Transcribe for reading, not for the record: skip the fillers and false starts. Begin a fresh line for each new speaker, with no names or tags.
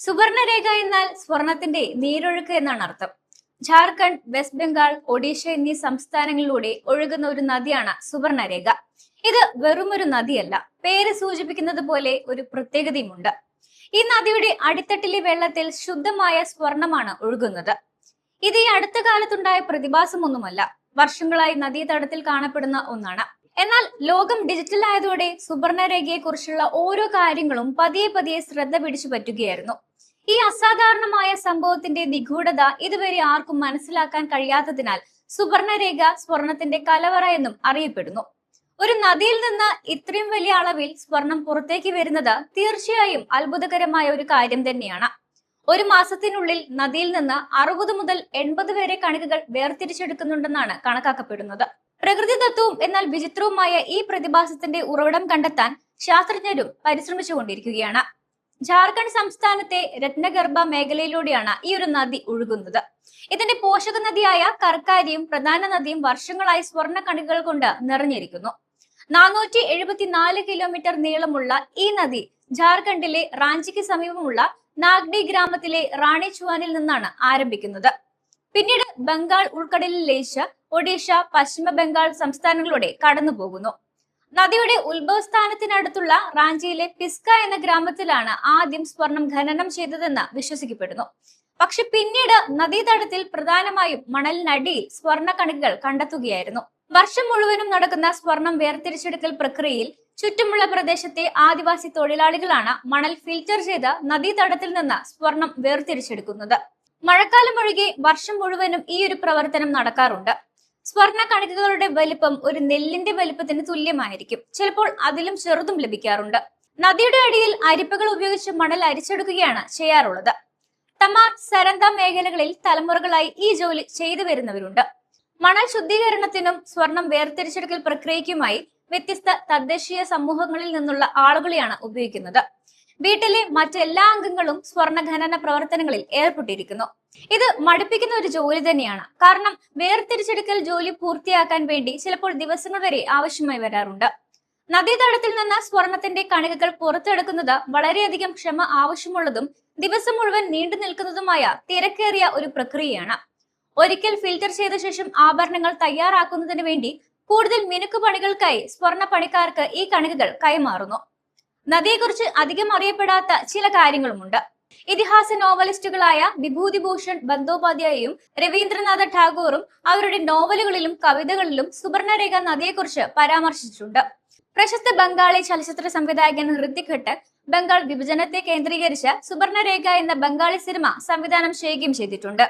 സുവർണരേഖ എന്നാൽ സ്വർണത്തിന്റെ നീരൊഴുക്ക് എന്നാണ് അർത്ഥം. ജാർഖണ്ഡ്, വെസ്റ്റ് ബംഗാൾ, ഒഡീഷ എന്നീ സംസ്ഥാനങ്ങളിലൂടെ ഒഴുകുന്ന ഒരു നദിയാണ് സുവർണരേഖ. ഇത് വെറുമൊരു നദിയല്ല, പേര് സൂചിപ്പിക്കുന്നത് പോലെ ഒരു പ്രത്യേകതയുമുണ്ട്. ഈ നദിയുടെ അടിത്തട്ടിലെ വെള്ളത്തിൽ ശുദ്ധമായ സ്വർണമാണ് ഒഴുകുന്നത്. ഇത് ഈ അടുത്ത കാലത്തുണ്ടായ പ്രതിഭാസമൊന്നുമല്ല, വർഷങ്ങളായി നദീതടത്തിൽ കാണപ്പെടുന്ന ഒന്നാണ്. എന്നാൽ ലോകം ഡിജിറ്റൽ ആയതോടെ സുവർണരേഖയെ കുറിച്ചുള്ള ഓരോ കാര്യങ്ങളും പതിയെ പതിയെ ശ്രദ്ധ പിടിച്ചു പറ്റുകയായിരുന്നു. ഈ അസാധാരണമായ സംഭവത്തിന്റെ നിഗൂഢത ഇതുവരെ ആർക്കും മനസ്സിലാക്കാൻ കഴിയാത്തതിനാൽ സുവർണരേഖ സ്വർണത്തിന്റെ കലവറ എന്നും അറിയപ്പെടുന്നു. ഒരു നദിയിൽ നിന്ന് ഇത്രയും വലിയ അളവിൽ സ്വർണം പുറത്തേക്ക് വരുന്നത് തീർച്ചയായും അത്ഭുതകരമായ ഒരു കാര്യം തന്നെയാണ്. ഒരു മാസത്തിനുള്ളിൽ നദിയിൽ നിന്ന് 60 മുതൽ 80 വരെ കണികകൾ വേർതിരിച്ചെടുക്കുന്നുണ്ടെന്നാണ് കണക്കാക്കപ്പെടുന്നത്. പ്രകൃതിദത്തവും എന്നാൽ വിചിത്രവുമായ ഈ പ്രതിഭാസത്തിന്റെ ഉറവിടം കണ്ടെത്താൻ ശാസ്ത്രജ്ഞരും പരിശ്രമിച്ചുകൊണ്ടിരിക്കുകയാണ്. ജാർഖണ്ഡ് സംസ്ഥാനത്തെ രത്നഗർഭ മേഖലയിലൂടെയാണ് ഈ ഒരു നദി ഒഴുകുന്നത്. ഇതിന്റെ പോഷക നദിയായ കർക്കാരിയും പ്രധാന നദിയും വർഷങ്ങളായി സ്വർണ്ണ കണികകൾ കൊണ്ട് നിറഞ്ഞിരിക്കുന്നു. 474 കിലോമീറ്റർ നീളമുള്ള ഈ നദി ജാർഖണ്ഡിലെ റാഞ്ചിക്ക് സമീപമുള്ള നാഗ്ഡി ഗ്രാമത്തിലെ റാണി ചുവാനിൽ നിന്നാണ് ആരംഭിക്കുന്നത്. പിന്നീട് ബംഗാൾ ഉൾക്കടലിൽ ലയിച്ച് ഒഡീഷ, പശ്ചിമ ബംഗാൾ സംസ്ഥാനങ്ങളിലൂടെ കടന്നു പോകുന്നു. നദിയുടെ ഉത്ഭവസ്ഥാനത്തിനടുത്തുള്ള റാഞ്ചിയിലെ പിസ്ക എന്ന ഗ്രാമത്തിലാണ് ആദ്യം സ്വർണം ഖനനം ചെയ്തതെന്ന് വിശ്വസിക്കപ്പെടുന്നു. പക്ഷെ പിന്നീട് നദീതടത്തിൽ പ്രധാനമായും മണലിനടിയിൽ സ്വർണ്ണ കണികകൾ കണ്ടെത്തുകയായിരുന്നു. വർഷം മുഴുവനും നടക്കുന്ന സ്വർണം വേർതിരിച്ചെടുക്കൽ പ്രക്രിയയിൽ ചുറ്റുമുള്ള പ്രദേശത്തെ ആദിവാസി തൊഴിലാളികളാണ് മണൽ ഫിൽറ്റർ ചെയ്ത് നദീതടത്തിൽ നിന്ന് സ്വർണം വേർതിരിച്ചെടുക്കുന്നത്. മഴക്കാലം ഒഴികെ വർഷം മുഴുവനും ഈ ഒരു പ്രവർത്തനം നടക്കാറുണ്ട്. സ്വർണ്ണ കണികകളുടെ വലിപ്പം ഒരു നെല്ലിന്റെ വലിപ്പത്തിന് തുല്യമായിരിക്കും, ചിലപ്പോൾ അതിലും ചെറുതും ലഭിക്കാറുണ്ട്. നദിയുടെ അടിയിൽ അരിപ്പകൾ ഉപയോഗിച്ച് മണൽ അരിച്ചെടുക്കുകയാണ് ചെയ്യാറുള്ളത്. തമാർ, സരന്ത മേഖലകളിൽ തലമുറകളായി ഈ ജോലി ചെയ്തു വരുന്നവരുണ്ട്. മണൽ ശുദ്ധീകരണത്തിനും സ്വർണം വേർതിരിച്ചെടുക്കൽ പ്രക്രിയയ്ക്കുമായി വ്യത്യസ്ത തദ്ദേശീയ സമൂഹങ്ങളിൽ നിന്നുള്ള ആളുകളെയാണ് ഉപയോഗിക്കുന്നത്. വീട്ടിലെ മറ്റെല്ലാ അംഗങ്ങളും സ്വർണ്ണ ഖനന പ്രവർത്തനങ്ങളിൽ ഏർപ്പെട്ടിരിക്കുന്നു. ഇത് മടുപ്പിക്കുന്ന ഒരു ജോലി തന്നെയാണ്. കാരണം വേർതിരിച്ചെടുക്കൽ ജോലി പൂർത്തിയാക്കാൻ വേണ്ടി ചിലപ്പോൾ ദിവസങ്ങൾ വരെ ആവശ്യമായി വരാറുണ്ട്. നദീതടത്തിൽ നിന്ന് സ്വർണത്തിന്റെ കണികകൾ പുറത്തെടുക്കുന്നത് വളരെയധികം ക്ഷമ ആവശ്യമുള്ളതും ദിവസം മുഴുവൻ നീണ്ടു നിൽക്കുന്നതുമായ തിരക്കേറിയ ഒരു പ്രക്രിയയാണ്. ഒരിക്കൽ ഫിൽറ്റർ ചെയ്ത ശേഷം ആഭരണങ്ങൾ തയ്യാറാക്കുന്നതിന് വേണ്ടി കൂടുതൽ മിനുക്കുപണികൾക്കായി സ്വർണ്ണ പണിക്കാർക്ക് ഈ കണികകൾ കൈമാറുന്നു. നദിയെക്കുറിച്ച് അധികം അറിയപ്പെടാത്ത ചില കാര്യങ്ങളുമുണ്ട്. ഇതിഹാസ നോവലിസ്റ്റുകളായ വിഭൂതിഭൂഷൺ ബന്ദോപാധ്യായയും രവീന്ദ്രനാഥ ടാഗോറും അവരുടെ നോവലുകളിലും കവിതകളിലും സുവർണരേഖ നദിയെക്കുറിച്ച് പരാമർശിച്ചിട്ടുണ്ട്. പ്രശസ്ത ബംഗാളി ചലച്ചിത്ര സംവിധായകൻ ഹൃതിക് ഘട്ടക് ബംഗാൾ വിഭജനത്തെ കേന്ദ്രീകരിച്ച് സുവർണരേഖ എന്ന ബംഗാളി സിനിമ സംവിധാനം ചെയ്യുകയും ചെയ്തിട്ടുണ്ട്.